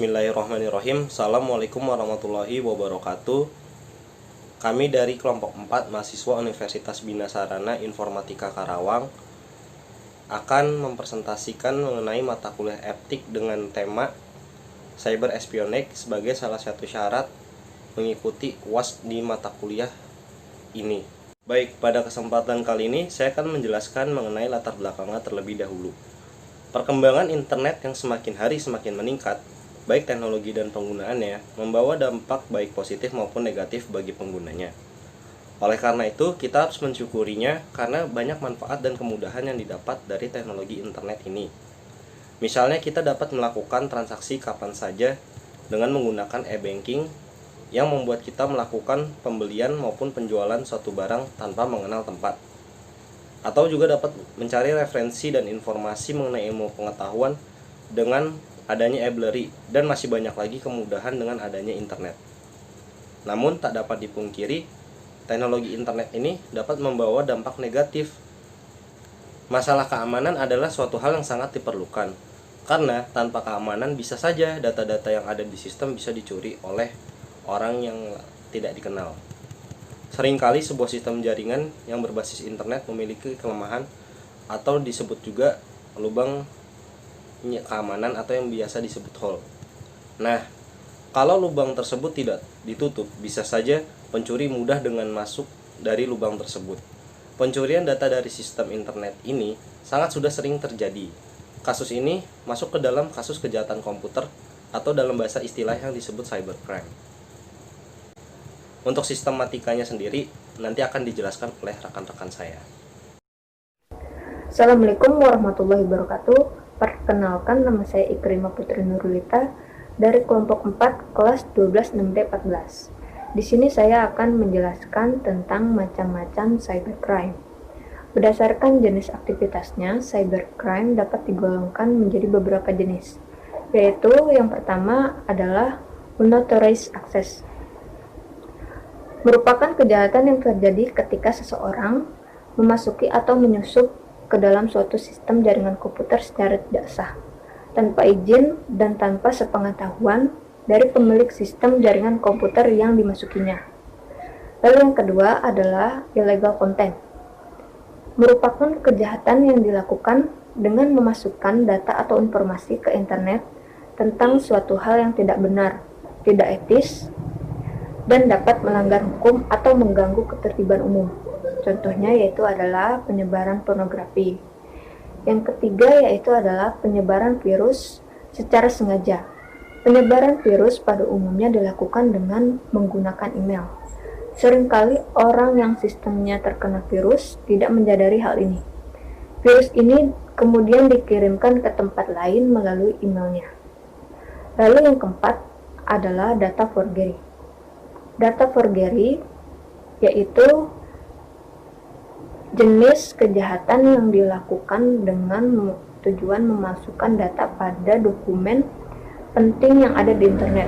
Bismillahirrahmanirrahim. Assalamualaikum warahmatullahi wabarakatuh. Kami dari kelompok 4 mahasiswa Universitas Bina Sarana Informatika Karawang akan mempresentasikan mengenai mata kuliah etik dengan tema Cyber Espionage sebagai salah satu syarat mengikuti UAS di mata kuliah ini. Baik, pada kesempatan kali ini saya akan menjelaskan mengenai latar belakangnya terlebih dahulu. Perkembangan internet yang semakin hari semakin meningkat, baik teknologi dan penggunaannya, membawa dampak baik positif maupun negatif bagi penggunanya. Oleh karena itu, kita harus mensyukurinya karena banyak manfaat dan kemudahan yang didapat dari teknologi internet ini. Misalnya kita dapat melakukan transaksi kapan saja dengan menggunakan e-banking yang membuat kita melakukan pembelian maupun penjualan suatu barang tanpa mengenal tempat. Atau juga dapat mencari referensi dan informasi mengenai ilmu pengetahuan dengan adanya e-library, dan masih banyak lagi kemudahan dengan adanya internet. Namun tak dapat dipungkiri, teknologi internet ini dapat membawa dampak negatif. Masalah keamanan adalah suatu hal yang sangat diperlukan, karena tanpa keamanan bisa saja data-data yang ada di sistem bisa dicuri oleh orang yang tidak dikenal. Seringkali sebuah sistem jaringan yang berbasis internet memiliki kelemahan atau disebut juga lubang keamanan atau yang biasa disebut hole. Nah, kalau lubang tersebut tidak ditutup, bisa saja pencuri mudah dengan masuk dari lubang tersebut. Pencurian data dari sistem internet ini sangat sudah sering terjadi. Kasus ini masuk ke dalam kasus kejahatan komputer atau dalam bahasa istilah yang disebut cybercrime. Untuk sistematikanya sendiri nanti akan dijelaskan oleh rekan-rekan saya. Assalamualaikum warahmatullahi wabarakatuh. Perkenalkan, nama saya Ikrimah Putri Nurulita dari kelompok 4 kelas 12 6D14. Di sini saya akan menjelaskan tentang macam-macam cybercrime. Berdasarkan jenis aktivitasnya, cybercrime dapat digolongkan menjadi beberapa jenis, yaitu yang pertama adalah unauthorized access. Merupakan kejahatan yang terjadi ketika seseorang memasuki atau menyusup ke dalam suatu sistem jaringan komputer secara tidak sah, tanpa izin dan tanpa sepengetahuan dari pemilik sistem jaringan komputer yang dimasukinya. Lalu yang kedua adalah illegal content. Merupakan kejahatan yang dilakukan dengan memasukkan data atau informasi ke internet tentang suatu hal yang tidak benar, tidak etis, dan dapat melanggar hukum atau mengganggu ketertiban umum. Contohnya yaitu adalah penyebaran pornografi. Yang ketiga yaitu adalah penyebaran virus secara sengaja. Penyebaran virus pada umumnya dilakukan dengan menggunakan email. Seringkali orang yang sistemnya terkena virus tidak menyadari hal ini. Virus ini kemudian dikirimkan ke tempat lain melalui emailnya. Lalu yang keempat adalah data forgery. Data forgery yaitu jenis kejahatan yang dilakukan dengan tujuan memasukkan data pada dokumen penting yang ada di internet.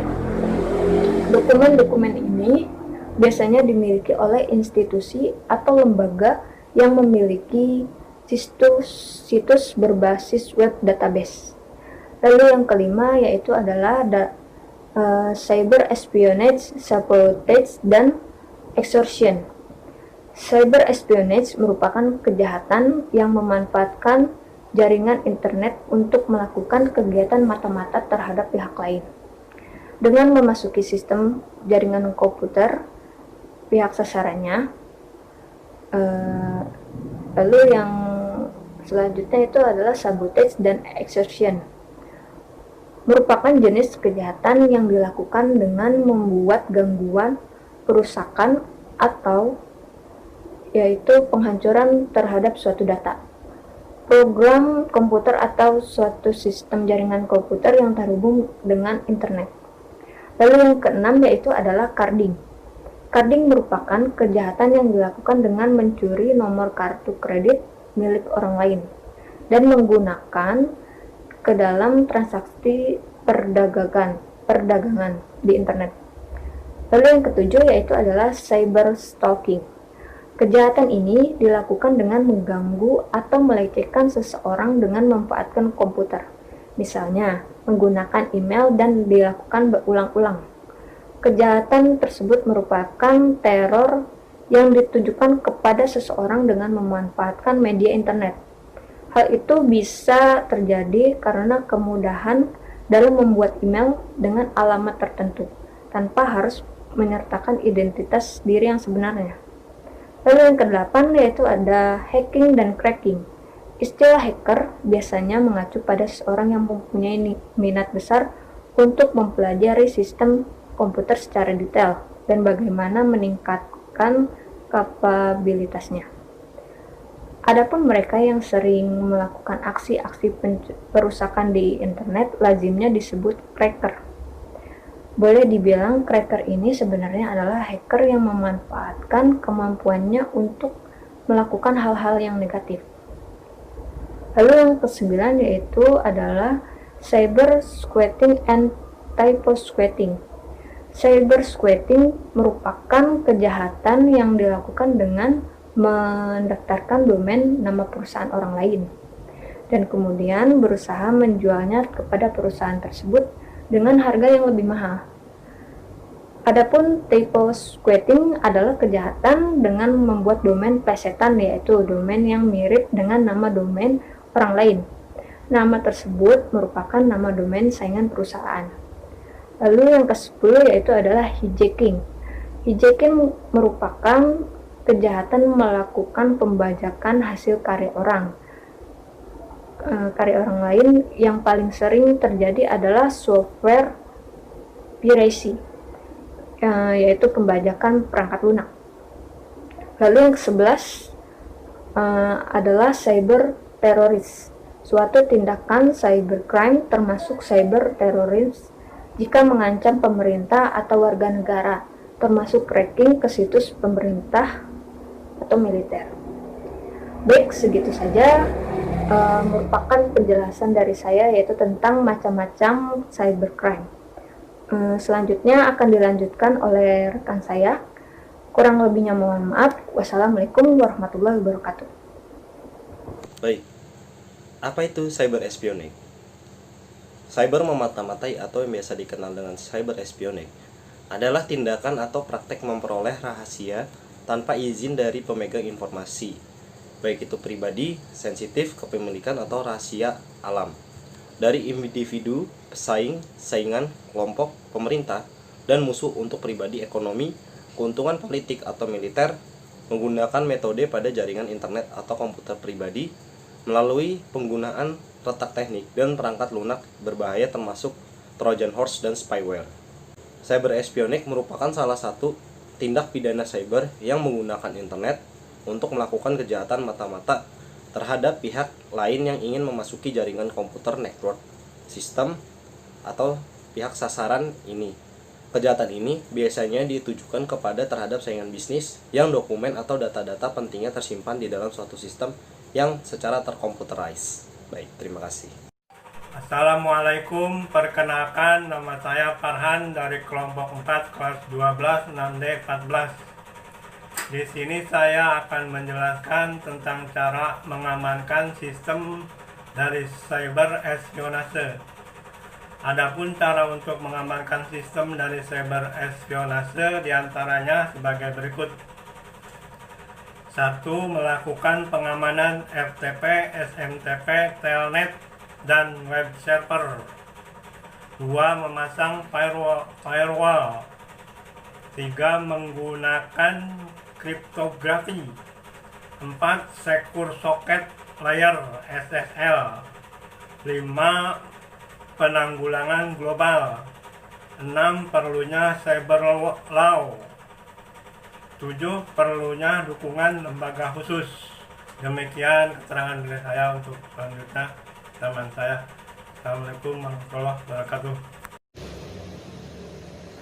Dokumen-dokumen ini biasanya dimiliki oleh institusi atau lembaga yang memiliki situs berbasis web database. Lalu yang kelima yaitu adalah cyber espionage, sabotage, dan extortion. Cyber espionage merupakan kejahatan yang memanfaatkan jaringan internet untuk melakukan kegiatan mata-mata terhadap pihak lain. Dengan memasuki sistem jaringan komputer pihak sasarannya. Lalu yang selanjutnya itu adalah sabotage dan extortion. Merupakan jenis kejahatan yang dilakukan dengan membuat gangguan, perusakan, atau yaitu penghancuran terhadap suatu data, program komputer atau suatu sistem jaringan komputer yang terhubung dengan internet. Lalu yang keenam yaitu adalah carding. Carding merupakan kejahatan yang dilakukan dengan mencuri nomor kartu kredit milik orang lain dan menggunakan ke dalam transaksi perdagangan di internet. Lalu yang ketujuh yaitu adalah cyber stalking. Kejahatan ini dilakukan dengan mengganggu atau melecehkan seseorang dengan memanfaatkan komputer. Misalnya, menggunakan email dan dilakukan berulang-ulang. Kejahatan tersebut merupakan teror yang ditujukan kepada seseorang dengan memanfaatkan media internet. Hal itu bisa terjadi karena kemudahan dalam membuat email dengan alamat tertentu, tanpa harus menyertakan identitas diri yang sebenarnya. Lalu yang kedelapan yaitu ada hacking dan cracking. Istilah hacker biasanya mengacu pada seseorang yang mempunyai minat besar untuk mempelajari sistem komputer secara detail dan bagaimana meningkatkan kapabilitasnya. Adapun mereka yang sering melakukan aksi-aksi perusakan di internet lazimnya disebut cracker. Boleh dibilang cracker ini sebenarnya adalah hacker yang memanfaatkan kemampuannya untuk melakukan hal-hal yang negatif. Lalu yang kesembilan yaitu adalah cyber squatting and typo squatting. Cyber squatting merupakan kejahatan yang dilakukan dengan mendaftarkan domain nama perusahaan orang lain dan kemudian berusaha menjualnya kepada perusahaan tersebut dengan harga yang lebih mahal. Adapun typo squatting adalah kejahatan dengan membuat domain plesetan, yaitu domain yang mirip dengan nama domain orang lain. Nama tersebut merupakan nama domain saingan perusahaan. Lalu yang ke-10 yaitu adalah hijacking. Hijacking merupakan kejahatan melakukan pembajakan hasil karya orang lain. Yang paling sering terjadi adalah software piracy, yaitu pembajakan perangkat lunak. Lalu yang ke-11 adalah cyber teroris, suatu tindakan cybercrime termasuk cyber teroris jika mengancam pemerintah atau warga negara, termasuk cracking ke situs pemerintah atau militer. Baik, segitu saja merupakan penjelasan dari saya yaitu tentang macam-macam cybercrime. Selanjutnya akan dilanjutkan oleh rekan saya. Kurang lebihnya mohon maaf. Wassalamualaikum warahmatullahi wabarakatuh. Baik, apa itu cyber espionage? Cyber memata-matai atau yang biasa dikenal dengan cyber espionage adalah tindakan atau praktek memperoleh rahasia tanpa izin dari pemegang informasi, baik itu pribadi, sensitif, kepemilikan, atau rahasia alam, dari individu, pesaing, saingan, kelompok, pemerintah, dan musuh untuk pribadi, ekonomi, keuntungan politik atau militer, menggunakan metode pada jaringan internet atau komputer pribadi, melalui penggunaan retak teknik dan perangkat lunak berbahaya termasuk Trojan Horse dan spyware. Cyber espionage merupakan salah satu tindak pidana cyber yang menggunakan internet untuk melakukan kejahatan mata-mata terhadap pihak lain yang ingin memasuki jaringan komputer, network, sistem, atau pihak sasaran ini. Kejahatan ini biasanya ditujukan kepada terhadap saingan bisnis yang dokumen atau data-data pentingnya tersimpan di dalam suatu sistem yang secara terkomputerized. Baik, terima kasih. Assalamualaikum, perkenalkan nama saya Farhan dari kelompok 4 kelas 12 6D14. Di sini saya akan menjelaskan tentang cara mengamankan sistem dari cyber espionase. Adapun cara untuk mengamankan sistem dari cyber espionase diantaranya sebagai berikut. 1. Melakukan pengamanan FTP, SMTP, Telnet, dan web server. 2. Memasang firewall. 3. Menggunakan kriptografi. 4. Secure Socket Layer SSL. 5. Penanggulangan global. 6. Perlunya cyber law. 7. Perlunya dukungan lembaga khusus. Demikian keterangan dari saya. Untuk selanjutnya teman saya. Assalamualaikum warahmatullahi wabarakatuh.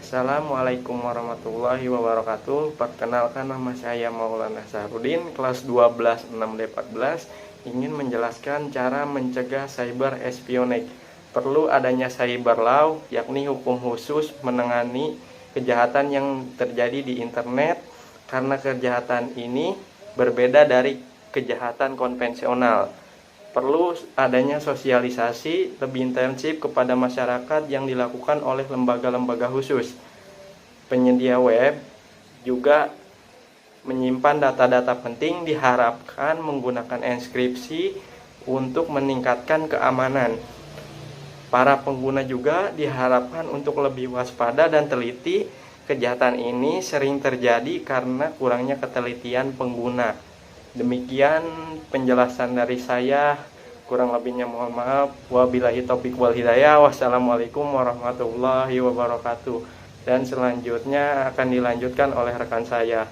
Assalamualaikum warahmatullahi wabarakatuh. Perkenalkan, nama saya Maulana Sahrudin, kelas 12 6D14, ingin menjelaskan cara mencegah cyber espionage. Perlu adanya cyber law, yakni hukum khusus menangani kejahatan yang terjadi di internet, karena kejahatan ini berbeda dari kejahatan konvensional. perlu adanya sosialisasi lebih intensif kepada masyarakat yang dilakukan oleh lembaga-lembaga khusus. Penyedia web juga menyimpan data-data penting, diharapkan menggunakan enkripsi untuk meningkatkan keamanan. Para pengguna juga diharapkan untuk lebih waspada dan teliti. Kejahatan ini sering terjadi karena kurangnya ketelitian pengguna. Demikian penjelasan dari saya. Kurang lebihnya mohon maaf. Wabillahi taufiq wal hidayah. Wassalamualaikum warahmatullahi wabarakatuh. Dan selanjutnya akan dilanjutkan oleh rekan saya.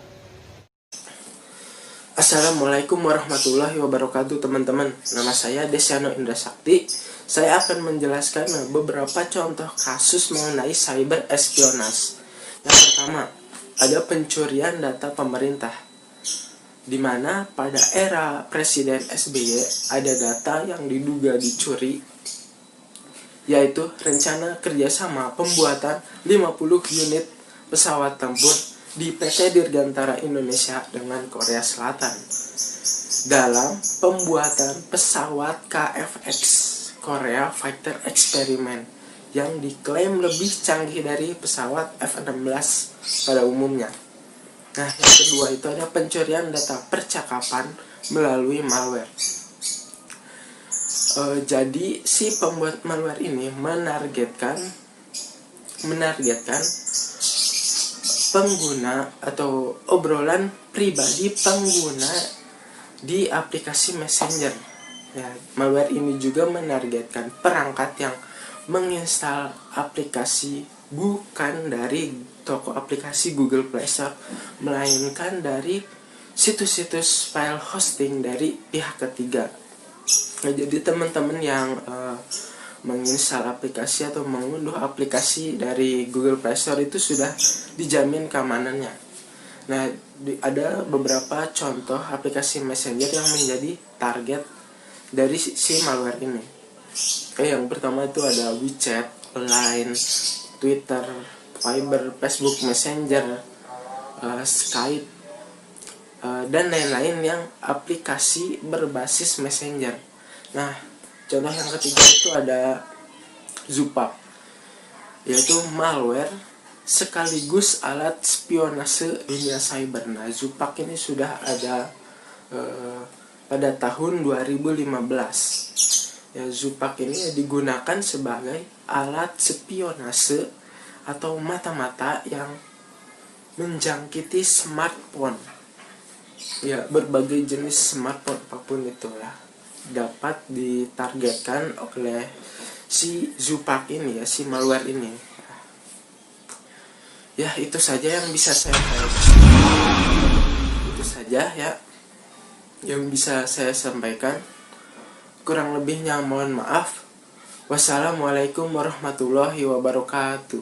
Assalamualaikum warahmatullahi wabarakatuh, teman-teman. Nama saya Desyano Indra Sakti. Saya akan menjelaskan beberapa contoh kasus mengenai cyber espionage. Yang pertama, ada pencurian data pemerintah, di mana pada era Presiden SBY ada data yang diduga dicuri, yaitu rencana kerjasama pembuatan 50 unit pesawat tempur di PT Dirgantara Indonesia dengan Korea Selatan dalam pembuatan pesawat KF-X Korea Fighter Experiment yang diklaim lebih canggih dari pesawat F-16 pada umumnya. Nah, yang kedua itu ada pencurian data percakapan melalui malware. Jadi si pembuat malware ini menargetkan pengguna atau obrolan pribadi pengguna di aplikasi Messenger. Ya, malware ini juga menargetkan perangkat yang menginstal aplikasi bukan dari toko aplikasi Google Play Store, melainkan dari situs-situs file hosting dari pihak ketiga. Nah, jadi teman-teman yang menginstal aplikasi atau mengunduh aplikasi dari Google Play Store itu sudah dijamin keamanannya. Nah, ada beberapa contoh aplikasi Messenger yang menjadi target dari si malware ini. Yang pertama itu ada WeChat, Line, Twitter, Viber, Facebook Messenger, Skype, dan lain-lain yang aplikasi berbasis Messenger. Nah, contoh yang ketiga itu ada Zupak, yaitu malware sekaligus alat spionase dunia cyber. Nah, Zupak ini sudah ada pada tahun 2015. Ya, Zupak ini digunakan sebagai alat spionase atau mata-mata yang menjangkiti smartphone. Ya, berbagai jenis smartphone apapun itu ya dapat ditargetkan oleh si Zupak ini, ya, si malware ini. Ya, itu saja yang bisa saya sampaikan. Kurang lebihnya mohon maaf. Wassalamualaikum warahmatullahi wabarakatuh.